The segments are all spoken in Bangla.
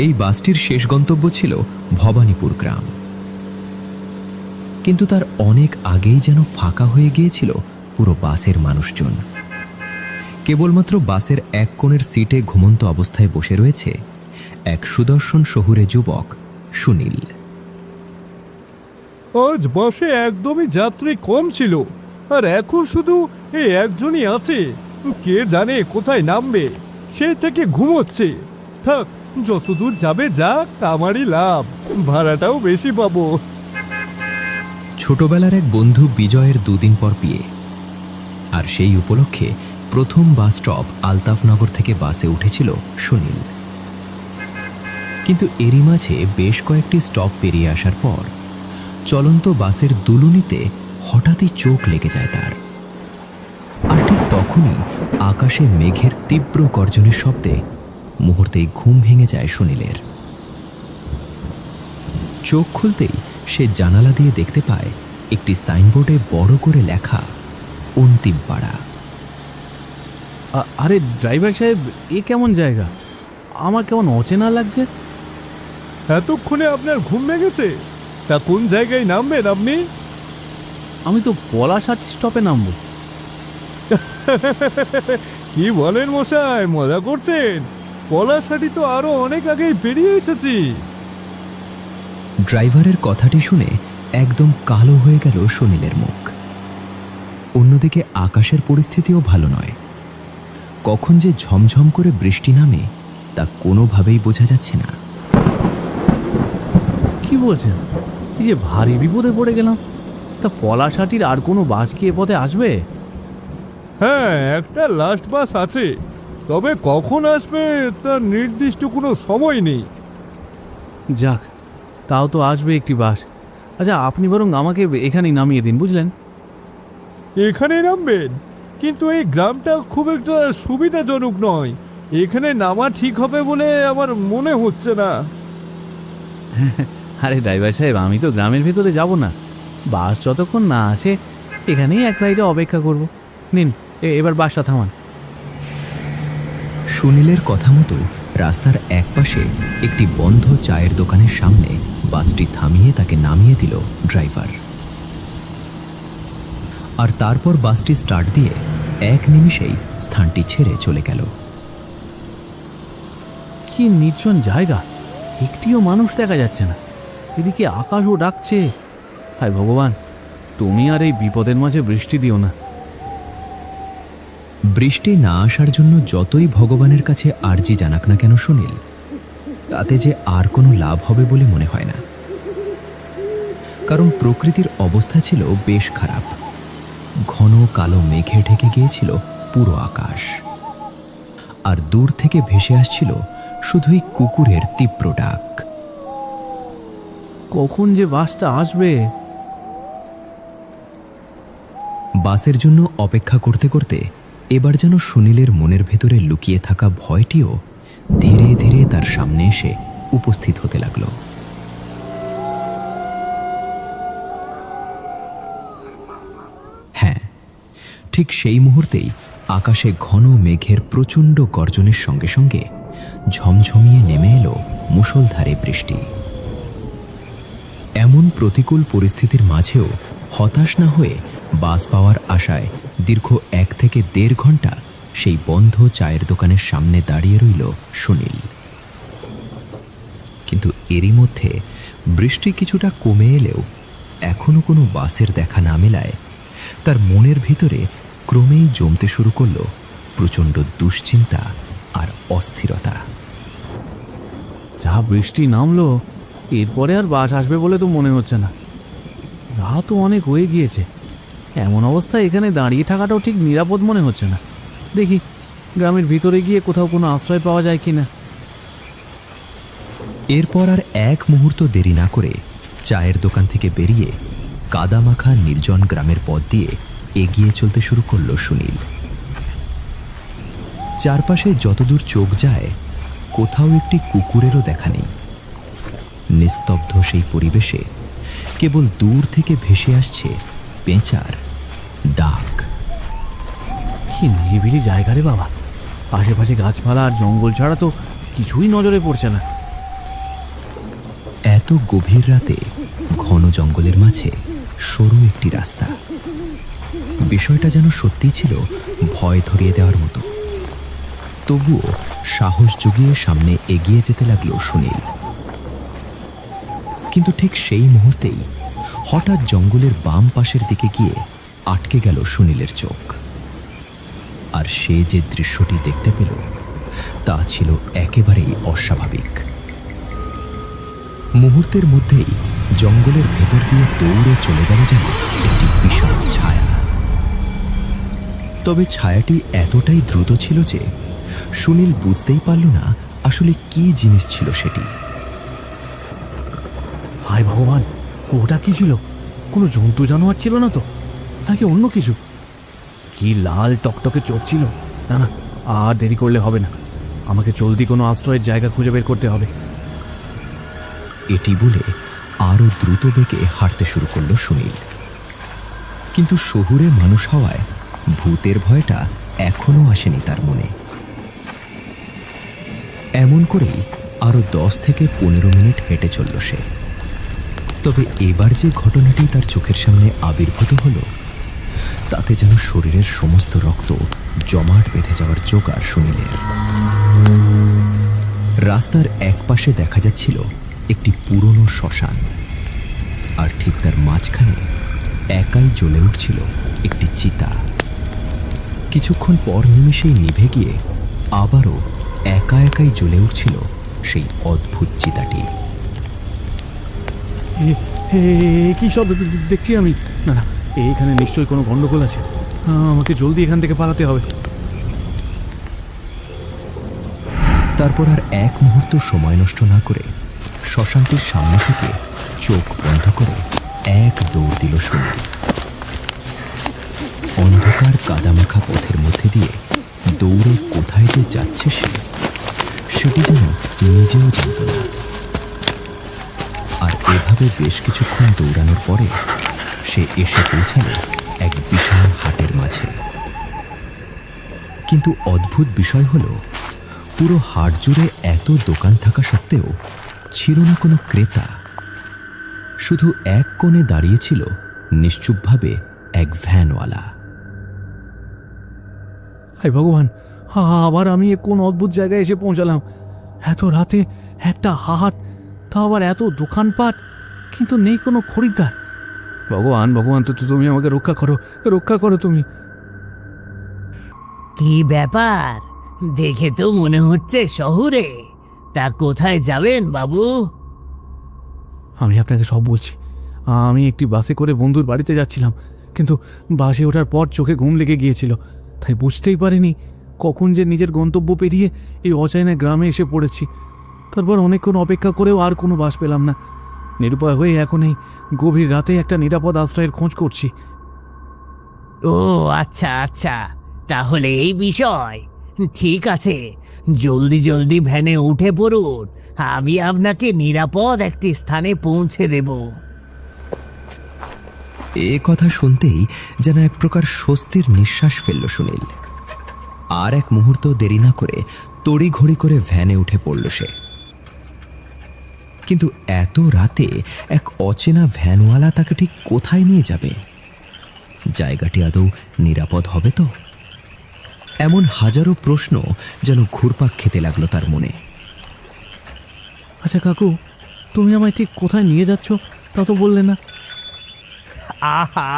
এই বাসটির শেষ গন্তব্য ছিল ভবানীপুর গ্রাম, কিন্তু তার অনেক আগেই যেন ফাঁকা হয়ে গিয়েছিল পুরো বাসের মানুষজন। কেবলমাত্র বাসের এক কোণের সিটে ঘুমন্ত অবস্থায় বসে রয়েছে এক সুদর্শন শহুরে যুবক সুনীল। আজ বাসে একদমই যাত্রী কম ছিল, আর এখন শুধু এই একজনই আছে। কে জানে কোথায় নামবে, সে থেকে ঘুমোচ্ছে। থাক, যতদূর যাবে যাক, আমারই লাভ, ভাড়াটাও বেশি পাবো। ছোটবেলার এক বন্ধু বিজয়ের দুদিন পর বিয়ে, আর সেই উপলক্ষে প্রথম বাস স্টপ আলতাফনগর থেকে বাসে উঠেছিল সুনীল। কিন্তু এরই মাঝে বেশ কয়েকটি স্টপ পেরিয়ে আসার পর চলন্ত বাসের দুলুনিতে হঠাৎই চোখ লেগে যায় তার। আর ঠিক তখনই আকাশে মেঘের তীব্র গর্জনের শব্দে মুহূর্তেই ঘুম ভেঙে যায় সুনীলের। চোখ খুলতেই সে জানালা দিয়ে দেখতে পায় একটি সাইনবোর্ডে বড় করে লেখা অন্তিম পাড়া। আরে ড্রাইভার সাহেব, এ কেমন জায়গা? আমার কেমন অচেনা লাগছে। এতক্ষণে আপনার ঘুম ভেঙেছে? তা কোন জায়গায় নামবেন আপনি? আমি তো পলাশহাট স্টপে নামবো। কি বলেন মশাই, মজা করছেন? পলাশহাটি তো আরো অনেক আগেই পেরিয়ে এসেছি। ড্রাইভারের কথাটি শুনে একদম কালো হয়ে গেল সুনীলের মুখ। অন্যদিকে আকাশের পরিস্থিতিও ভালো নয়। কখন যে ঝমঝম করে বৃষ্টি নামে তা কোনোভাবেই বোঝা যাচ্ছে না। কি বলছেন? এই যে ভারী বিপদে পড়ে গেলাম। তা পলাশহাটির আর কোনো বাস কি এ পথে আসবে? হ্যাঁ, একটা লাস্ট বাস আছে, তবে কখন আসবে তার নির্দিষ্ট কোনো সময় নেই। যাক, তাও তো আসবে একটি বাস। আচ্ছা, আপনি বরং আমাকে এখানেই নামিয়ে দিন, বুঝলেন? এখানে নামবেন? কিন্তু এই গ্রামটা খুব একটা সুবিধাজনক নয়, এখানে নামা ঠিক হবে বলে আমার মনে হচ্ছে না। আরে ড্রাইভার সাহেব, আমি তো গ্রামের ভেতরে যাব না। বাস যতক্ষণ না আসে এখানেই এক সাইডে অপেক্ষা করব। নিন, এবার বাসটা থামান। সুনীলের কথা মতো রাস্তার একপাশে একটি বন্ধ চায়ের দোকানের সামনে বাসটি থামিয়ে তাকে নামিয়ে দিল ড্রাইভার। আর তারপর বাসটি স্টার্ট দিয়ে এক নিমিষেই স্থানটি ছেড়ে চলে গেল। কি নির্জন জায়গা, একটিও মানুষ দেখা যাচ্ছে না। এদিকে আকাশও ডাকছে। হায় ভগবান, তুমি আর এই বিপদের মাঝে বৃষ্টি দিও না। বৃষ্টি না আসার জন্য যতই ভগবানের কাছে আর্জি জানাক না কেন সুনীল, তাতে যে আর কোনো লাভ হবে বলে মনে হয় না। কারণ প্রকৃতির অবস্থা ছিল বেশ খারাপ। ঘন কালো মেঘে ঢেকে গিয়েছিল পুরো আকাশ, আর দূর থেকে ভেসে আসছিল শুধুই কুকুরের তীব্র ডাক। কখন যে বাসটা আসবে? বাসের জন্য অপেক্ষা করতে করতে এবার যেন সুনীলের মনের ভেতরে লুকিয়ে থাকা ভয়টিও ধীরে ধীরে তার সামনে এসে উপস্থিত হতে লাগল। হ্যাঁ, ঠিক সেই মুহূর্তেই আকাশে ঘন মেঘের প্রচণ্ড গর্জনের সঙ্গে সঙ্গে ঝমঝমিয়ে নেমে এলো মুষলধারে বৃষ্টি। এমন প্রতিকূল পরিস্থিতির মাঝেও হতাশ না হয়ে বাস পাওয়ার আশায় দীর্ঘ 1 থেকে 1.5 ঘন্টা সেই বন্ধ চায়ের দোকানের সামনে দাঁড়িয়ে রইল সুনীল। কিন্তু এরই মধ্যে বৃষ্টি কিছুটা কমে এলেও এখনো কোনো বাসের দেখা না মেলায় তার মনের ভিতরে ক্রমেই জমতে শুরু করল প্রচণ্ড দুশ্চিন্তা আর অস্থিরতা। যা বৃষ্টি নামলো, এরপরে আর বাস আসবে বলে তো মনে হচ্ছে না। রাতও অনেক হয়ে গিয়েছে। এমন অবস্থায় এখানে দাঁড়িয়ে থাকাটাও ঠিক নিরাপদ মনে হচ্ছে না। দেখি গ্রামের ভিতরে গিয়ে কোথাও কোনো আশ্রয় পাওয়া যায় কিনা। এরপর আর এক মুহূর্ত দেরি না করে চায়ের দোকান থেকে বেরিয়ে কাদামাখা নির্জন গ্রামের পথ দিয়ে এগিয়ে চলতে শুরু করল সুনীল। চারপাশে যতদূর চোখ যায় কোথাও একটি কুকুরেরও দেখা নেই। নিস্তব্ধ সেই পরিবেশে কেবল দূর থেকে ভেসে আসছে পেঁচার ডাক। কি নিরিবিলি জায়গা রে বাবা! আশেপাশে গাছপালা আর জঙ্গল ছাড়া তো কিছুই নজরে পড়ছে না। এত গভীর রাতে ঘন জঙ্গলের মাঝে সরু একটি রাস্তা। বিষয়টা যেন সত্যি ছিল ভয় ধরিয়ে দেওয়ার মতো। তবুও সাহস জুগিয়ে সামনে এগিয়ে যেতে লাগলো সুনীল। কিন্তু ঠিক সেই মুহূর্তেই হঠাৎ জঙ্গলের বাম পাশের দিকে গিয়ে আটকে গেল সুনীলের চোখ। আর সে যে দৃশ্যটি দেখতে পেল তা ছিল একেবারেই অস্বাভাবিক। মুহূর্তের মধ্যেই জঙ্গলের ভেতর দিয়ে দৌড়ে চলে গেল যেন একটি বিশাল ছায়া। তবে ছায়াটি এতটাই দ্রুত ছিল যে সুনীল বুঝতেই পারল না আসলে কি জিনিস ছিল সেটি। হায় ভগবান, ওটা কি ছিল? কোনো জন্তু জানোয়ার ছিল না তো, নাকি অন্য কিছু? কি লাল টকটকে চোখ ছিল! না না, আর দেরি করলে হবে না, আমাকে জলদি কোনো আশ্রয়ের জায়গা খুঁজে বের করতে হবে। এটি বলে আরো দ্রুত বেগে হাঁটতে শুরু করলো সুনীল। কিন্তু শহুরে মানুষ হওয়ায় ভূতের ভয়টা এখনো আসেনি তার মনে। এমন করেই আরো 10 থেকে 15 মিনিট হেঁটে চলল সে। তবে এবার যে ঘটনাটি তার চোখের সামনে আবির্ভূত হলো তাতে যেন শরীরের সমস্ত রক্ত জমাট বেঁধে যাওয়ার জোগাড় সুনীলের। রাস্তার এক পাশে দেখা যাচ্ছিল একটি পুরনো শ্মশান, আর ঠিক তার মাঝখানে একাই জ্বলে উঠছিল একটি চিতা। কিছুক্ষণ পর নিমেষেই নিভে গিয়ে আবারও একা একাই জ্বলে উঠছিল সেই অদ্ভুত চিতাটি। কি সব দেখছি আমি? না না, এখানে নিশ্চয়ই কোনো গন্ডগোল আছে, আমাকে জলদি এখান থেকে পালাতে হবে। তারপর আর এক মুহূর্ত সময় নষ্ট না করে শ্মশানটির সামনে থেকে চোখ বন্ধ করে এক দৌড় দিল সুনীল। অন্ধকার কাদামাখা পথের মধ্যে দিয়ে দৌড়ে কোথায় যে যাচ্ছে সেটি যেন নিজেও জানত না। আর এভাবে বেশ কিছুক্ষণ দৌড়ানোর পরে সে এসে পৌঁছালো এক বিশাল হাটের মাঝে। কিন্তু অদ্ভুত বিষয় হলো, পুরো হাট জুড়ে এত দোকান থাকা সত্ত্বেও ছিল না কোনো ক্রেতা। শুধু এক কোণে দাঁড়িয়েছিল নিশ্চুপভাবে এক ভ্যানওয়ালা। হায় ভগবান, আবার আমি কোন অদ্ভুত জায়গায় এসে পৌঁছালাম! এত রাতে একটা হাট, তা আবার এত দোকানপাট, কিন্তু নেই কোনো খরিদ্দার। ভগবান ভগবান, তো তুমি আমাকে রক্ষা করো, রক্ষা করো তুমি। কি ব্যাপার? দেখে তো মনে হচ্ছে শহরে। তা কোথায় যাবেন বাবু? আমি আপনাকে সব বলছি। আমি একটি বাসে করে বন্ধুর বাড়িতে যাচ্ছিলাম, কিন্তু বাসে ওঠার পর চোখে ঘুম লেগে গিয়েছিল, তাই বুঝতেই পারিনি কখন যে নিজের গন্তব্য পেরিয়ে এই অচেনা গ্রামে এসে পড়েছি। তারপর অনেকক্ষণ অপেক্ষা করেও আর কোনো বাস পেলাম না। নিরুপায় হয়ে এখন এই গভীর রাতে একটা নিরাপদ আশ্রয়ের খোঁজ করছি। ও আচ্ছা আচ্ছা, তাহলে এই বিষয়। ঠিক আছে, জলদি জলদি ভ্যানে উঠে পড়ুন, আমি আপনাকে নিরাপদ একটি স্থানে পৌঁছে দেব। এ কথা শুনতেই যেন এক প্রকার স্বস্তির নিঃশ্বাস ফেলল সুনীল। আর এক মুহূর্ত দেরি না করে তড়িঘড়ি করে ভ্যানে উঠে পড়ল সে। কিন্তু এত রাতে এক অচেনা ভ্যানওয়ালা তাকে ঠিক কোথায় নিয়ে যাবে? জায়গাটি আদৌ নিরাপদ হবে তো? এমন হাজারো প্রশ্ন যেন ঘুরপাক খেতে লাগলো তার মনে। আচ্ছা কাকু, তুমি আমায় ঠিক কোথায় নিয়ে যাচ্ছ তা তো বললে না। আহা,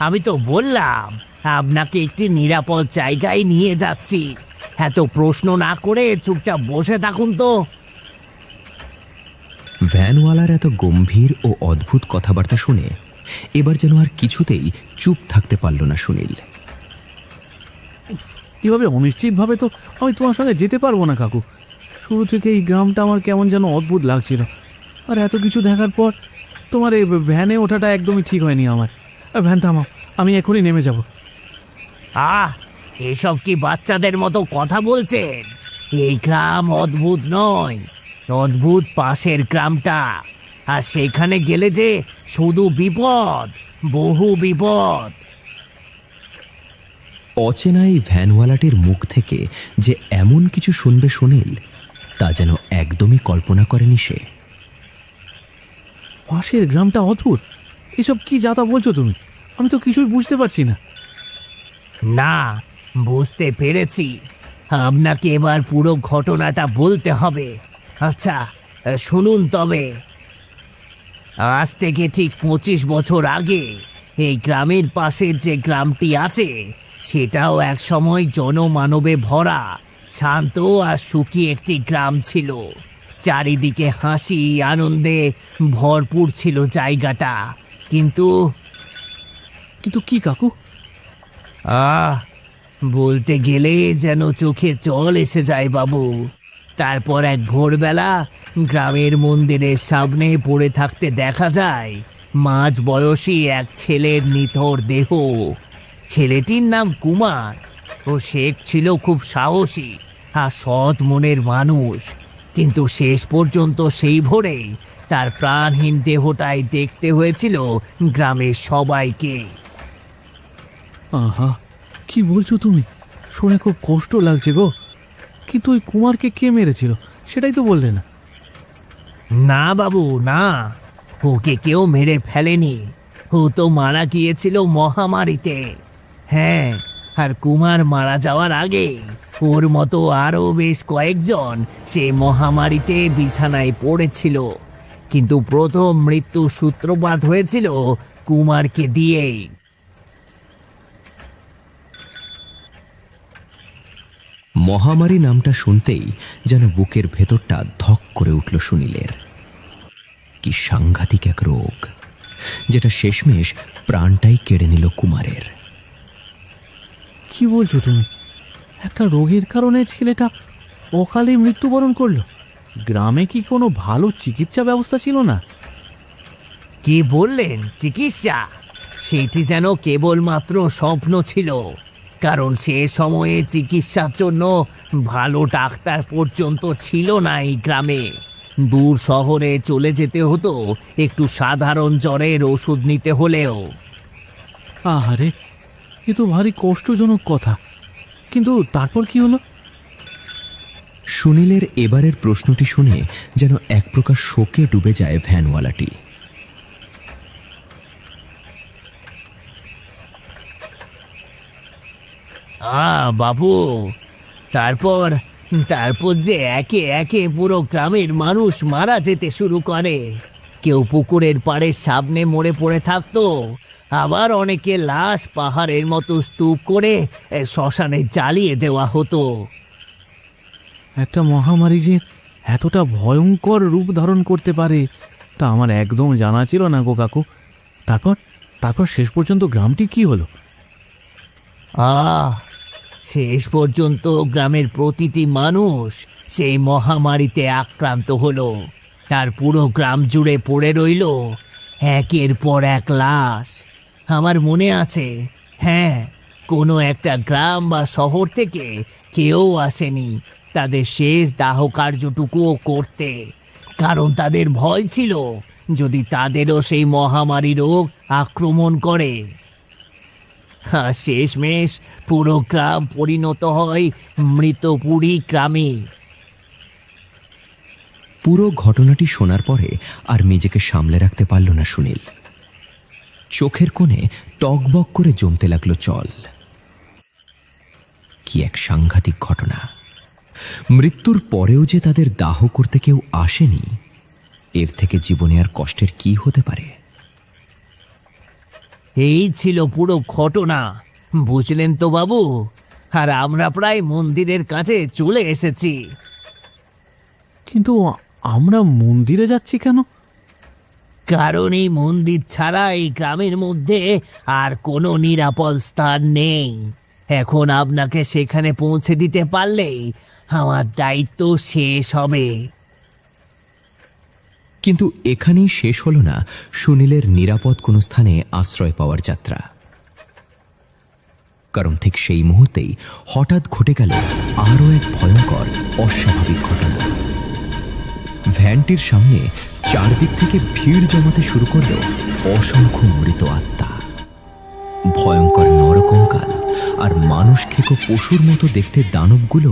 আমি তো বললাম আপনাকে একটি নিরাপদ জায়গায় নিয়ে যাচ্ছি। এত প্রশ্ন না করে চুপচাপ বসে থাকুন তো। ভ্যানওয়ালার এত গম্ভীর ও অদ্ভুত কথাবার্তা শুনে এবার যেন আর কিছুতেই চুপ থাকতে পারল না সুনীল। এভাবে অনিশ্চিতভাবে তো আমি তোমার সঙ্গে যেতে পারবো না কাকু। শুরু থেকে এই গ্রামটা আমার কেমন যেন অদ্ভুত লাগছিল, আর এত কিছু দেখার পর তোমার এই ভ্যানে ওঠাটা একদমই ঠিক হয়নি আমার। ভ্যান থামাও, আমি এখনই নেমে যাব। আহ, এসব কি বাচ্চাদের মতো কথা বলছেন? এই গ্রাম অদ্ভুত নয়, অদ্ভুত পাশের গ্রামটা। আর সেখানে গেলে যে শুধু বিপদ, বহু বিপদ। অচেনা এই ভ্যানওয়ালাটির মুখ থেকে যে এমন কিছু শুনবে সুনীল তা যেন একদমই কল্পনা করেনি সে। পাশের গ্রামটা অদ্ভুত। এসব কি যাতা বলছো তুমি? আমি তো কিছুই বুঝতে পারছি না। না, বুঝতে পেরেছি। আপনাকে এবার পুরো ঘটনাটা বলতে হবে। আচ্ছা, শুনুন তবে। আজ থেকে ঠিক 25 বছর আগে এই গ্রামের পাশের যে গ্রামটি আছে সেটাও এক সময় জনমানবে ভরা, শান্ত আর সুখী একটি গ্রাম ছিল। চারিদিকে হাসি আনন্দে ভরপুর ছিল জায়গাটা। কিন্তু কিন্তু কি কাকু? বলতে গেলে যেন চোখে জল এসে যায় বাবু। তারপর এক ভোরবেলা গ্রামের মন্দিরের সামনে পড়ে থাকতে দেখা যায় মাঝ বয়সী এক ছেলের নিথর দেহ। ছেলেটির নাম কুমার। ও শেখ ছিল খুব সাহসী আর সৎ মনের মানুষ। কিন্তু শেষ পর্যন্ত সেই ভোরেই তার প্রাণহীন দেহটাই দেখতে হয়েছিল গ্রামের সবাইকে। আহা, কি বলছো তুমি? শুনে খুব কষ্ট লাগছে গো। কিন্তু ওই কুমারকে কে মেরেছিল সেটাই তো বললে না। না বাবু, না, ওকে কেউ মেরে ফেলেনি। ও তো মারা গিয়েছিল মহামারীতে। হ্যাঁ, আর কুমার মারা যাওয়ার আগে ওর মতো আরও বেশ কয়েকজন সে মহামারীতে বিছানায় পড়েছিল। কিন্তু প্রথম মৃত্যু সূত্রপাত হয়েছিল কুমারকে দিয়েই। মহামারী নামটা শুনতেই যেন বুকের ভেতরটা ধক করে উঠল সুনীলের। কি সাংঘাতিক এক রোগ, যেটা শেষমেশ প্রাণটাই কেড়ে নিল কুমারের। কি বলছো তুমি? একটা রোগের কারণে ছেলেটা অকালে মৃত্যুবরণ করলো? গ্রামে কি কোনো ভালো চিকিৎসা ব্যবস্থা ছিল না? কি বললেন চিকিৎসা? সেটি যেন কেবলমাত্র স্বপ্ন ছিল। কারণ সে সময়ে চিকিৎসার জন্য ভালো ডাক্তার পর্যন্ত ছিল না এই গ্রামে। দূর শহরে চলে যেতে হতো একটু সাধারণ জ্বরের ওষুধ নিতে হলেও। আহারে, এ তো ভারী কষ্টজনক কথা। কিন্তু তারপর কি হলো? সুনীলের এবারের প্রশ্নটি শুনে যেন এক প্রকার শোকে ডুবে যায় ভ্যানওয়ালাটি। বাবু, তারপর তারপর যে একে একে পুরো গ্রামের মানুষ মারা যেতে শুরু করে। কেউ পুকুরের পাড়ের সামনে মরে পড়ে থাকতো, আবার অনেকে লাশ পাহাড়ের মতো স্তূপ করে শ্মশানে জ্বালিয়ে দেওয়া হতো। একটা মহামারী যে এতটা ভয়ঙ্কর রূপ ধারণ করতে পারে তা আমার একদম জানা ছিল না গো কাকু। তারপর তারপর শেষ পর্যন্ত গ্রামটি কি হলো? শেষ পর্যন্ত গ্রামের প্রতিটি মানুষ সেই মহামারীতে আক্রান্ত হলো। তার পুরো গ্রাম জুড়ে পড়ে রইল একের পর এক লাশ। আমার মনে আছে, হ্যাঁ, কোনো একটা গ্রাম বা শহর থেকে কেউ আসেনি তাদের শেষ দাহ কার্যটুকুও করতে। কারণ তাদের ভয় ছিল যদি তাদেরও সেই মহামারী রোগ আক্রমণ করে। শেষমেশ পুরো গ্রাম পরিণত হয় মৃতপুরী গ্রামে। পুরো ঘটনাটি শোনার পরে আর নিজেকে সামলে রাখতে পারল না সুনীল। চোখের কোণে টকবক করে জমতে লাগলো জল। কি এক সাংঘাতিক ঘটনা! মৃত্যুর পরেও যে তাদের দাহ করতে কেউ আসেনি, এর থেকে জীবনে আর কষ্টের কি হতে পারে? এই ছিল পুরো ঘটনা, বুঝলেন তো বাবু। আর আমরা প্রায় মন্দিরের কাছে চলে এসেছি। কিন্তু আমরা মন্দিরে যাচ্ছি কেন? কারণ এই মন্দির ছাড়া এই গ্রামের মধ্যে আর কোনো নিরাপদ স্থান নেই। এখন আপনাকে সেখানে পৌঁছে দিতে পারলেই আমার দায়িত্ব শেষ হবে। কিন্তু এখানেই শেষ হল না সুনীলের নিরাপদ কোনো স্থানে আশ্রয় পাওয়ার যাত্রা। কারণ ঠিক সেই মুহূর্তেই হঠাৎ ঘটে গেল আরও এক ভয়ঙ্কর অস্বাভাবিক ঘটনা। ভ্যানটির সামনে চারদিক থেকে ভিড় জমাতে শুরু করল অসংখ্য মৃত আত্মা। ভয়ঙ্কর নরকঙ্কাল আর মানুষ খেকো পশুর মতো দেখতে দানবগুলো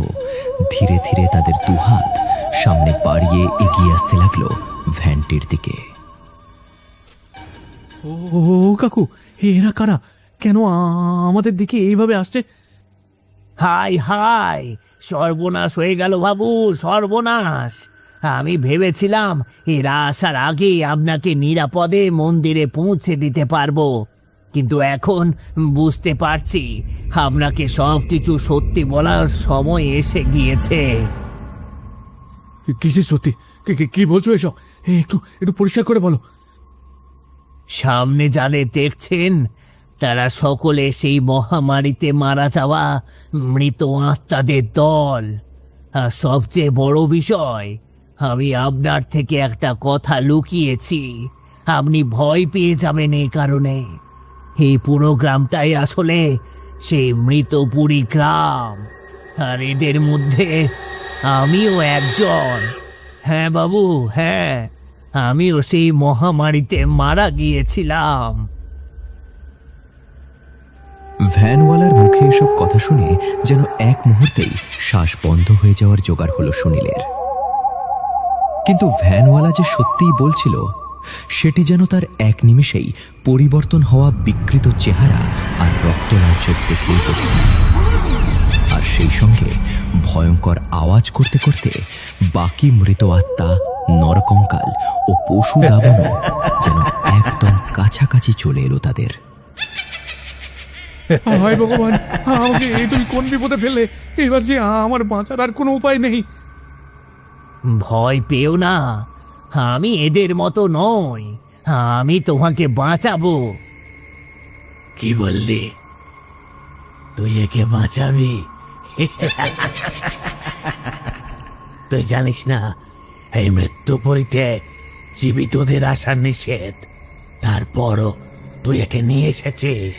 ধীরে ধীরে তাদের দুহাত সামনে বাড়িয়ে এগিয়ে আসতে লাগলো ভ্যানটির দিকে। ও কাকু, এরা কারা? কেন আমাদের দিকে এইভাবে আসছে? হাই হাই, সর্বনাশ হয়ে গেল বাবু, সর্বনাশ। আমি ভেবেছিলাম এরা আসার আগেই আপনাকে নিরাপদে মন্দিরে পৌঁছে দিতে পারবো, কিন্তু এখন বুঝতে পারছি আপনাকে সব কিছু সত্যি বলার সময় এসে গিয়েছে। কিসের সত্যি? কি বলছো এসব? একটু একটু পরিষ্কার করে বলো। সামনে যাদের দেখছেন তারা সকলে সেই মহামারীতে মারা যাওয়া মৃত আত্মাদের দল। আর সবচেয়ে বড় বিষয়, আমি আপনার থেকে একটা কথা লুকিয়েছি। আপনি ভয় পেয়ে যাবেন এই কারণে। এই পুরো গ্রামটাই আসলে সেই মৃতপুরী গ্রাম, আর এদের মধ্যে আমিও একজন। হ্যাঁ বাবু, হ্যাঁ, আমিও সেই মহামারীতে মারা গিয়েছিলাম। ভ্যানওয়ালার মুখে এসব কথা শুনে যেন এক মুহূর্তেই শ্বাস বন্ধ হয়ে যাওয়ার জোগাড় হলো সুনীলের। কিন্তু ভ্যানওয়ালা যে সত্যিই বলছিল সেটি যেন তার এক নিমিষেই পরিবর্তন হওয়া বিকৃত চেহারা আর রক্তলাল চোখ দেখলেই বোঝা যায়। আর সেই সঙ্গে ভয়ঙ্কর আওয়াজ করতে করতে বাকি মৃত আত্মা, নরকঙ্কাল ও পশু দাবানো যেন একদম কাছাকাছি চলে এলো তাদের। হায় ভগবান, আমাকে তুমি কোন বিপদে ফেললে? এবার যে আমার বাঁচার আর কোনো উপায় নেই। ভয় পেও না, আমি এদের মতো নই। আমি তোমাকে বাঁচাবো। কি বললি? তুই একে বাঁচাবি? তুই জানিস না এই মৃত্যুপুরীতে জীবিতদের আসা নিষেধ, তারপরও তুই একে নিয়ে এসেছিস।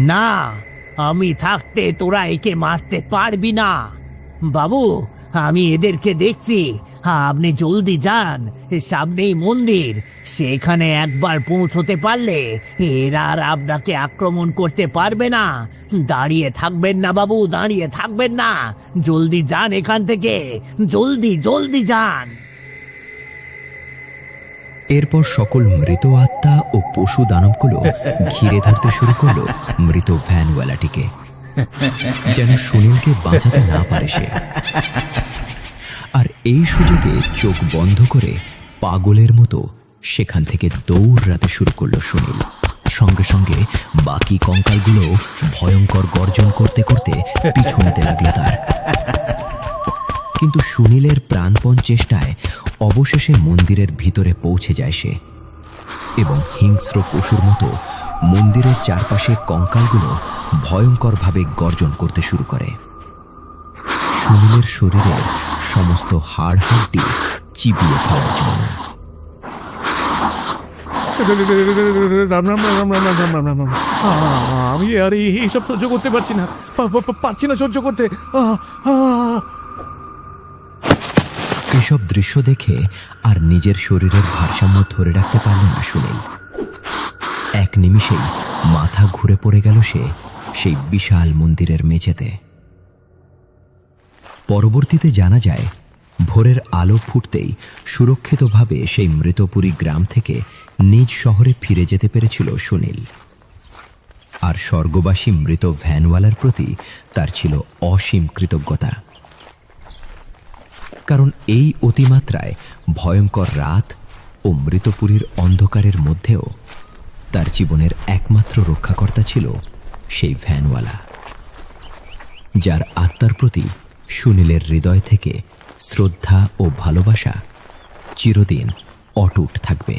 না, আমি থাকতে তোরা একে মারতে পারবি না। বাবু, আমি এদেরকে দেখছি। আপনি জলদি যান, সামনেই মন্দির। সেখানে একবার পৌঁছতে পারলে এরা আর আপনাকে আক্রমণ করতে পারবে না। দাঁড়িয়ে থাকবেন না বাবু, দাঁড়িয়ে থাকবেন না। জলদি যান এখান থেকে, জলদি জলদি যান। এরপর সকল মৃত আত্মা ও পশু দানবগুলো ঘিরে ধরতে শুরু করলো মৃত ভ্যানওয়ালাটিকে, যেন সুনীলকে বাঁচাতে না পারে সে। আর এই সুযোগে চোখ বন্ধ করে পাগলের মতো সেখান থেকে দৌড়াতে শুরু করলো সুনীল। সঙ্গে সঙ্গে বাকি কঙ্কালগুলো ভয়ঙ্কর গর্জন করতে করতে পিছু নিতে লাগলো তার। কিন্তু সুনীলের প্রাণপণ চেষ্টায় অবশেষে মন্দিরের ভিতরে পৌঁছে যায় সে, এবং হিংস্র পশুর মতো মন্দিরের চারপাশে কঙ্কালগুলো ভয়ঙ্করভাবে গর্জন করতে শুরু করে। সুনীলের শরীরের সমস্ত হাড় হাড্ডি চিবিয়ে খাওয়ার জন্য। রাম রাম রাম রাম রাম রাম রাম রাম রাম। আমি আর এইসব সহ্য করতে পারছি না, পারছি না সহ্য করতে। এসব দৃশ্য দেখে আর নিজের শরীরের ভারসাম্য ধরে রাখতে পারল না সুনীল। এক নিমিষেই মাথা ঘুরে পড়ে গেল সে সেই বিশাল মন্দিরের মেঝেতে। পরবর্তীতে জানা যায়, ভোরের আলো ফুটতেই সুরক্ষিতভাবে সেই মৃতপুরী গ্রাম থেকে নিজ শহরে ফিরে যেতে পেরেছিল সুনীল। আর স্বর্গবাসী মৃত ভ্যানওয়ালার প্রতি তার ছিল অসীম কৃতজ্ঞতা। কারণ এই অতিমাত্রায় ভয়ঙ্কর রাত ও মৃতপুরীর অন্ধকারের মধ্যেও তার জীবনের একমাত্র রক্ষাকর্তা ছিল সেই ভ্যানওয়ালা, যার আত্মার প্রতি সুনীলের হৃদয় থেকে শ্রদ্ধা ও ভালোবাসা চিরদিন অটুট থাকবে।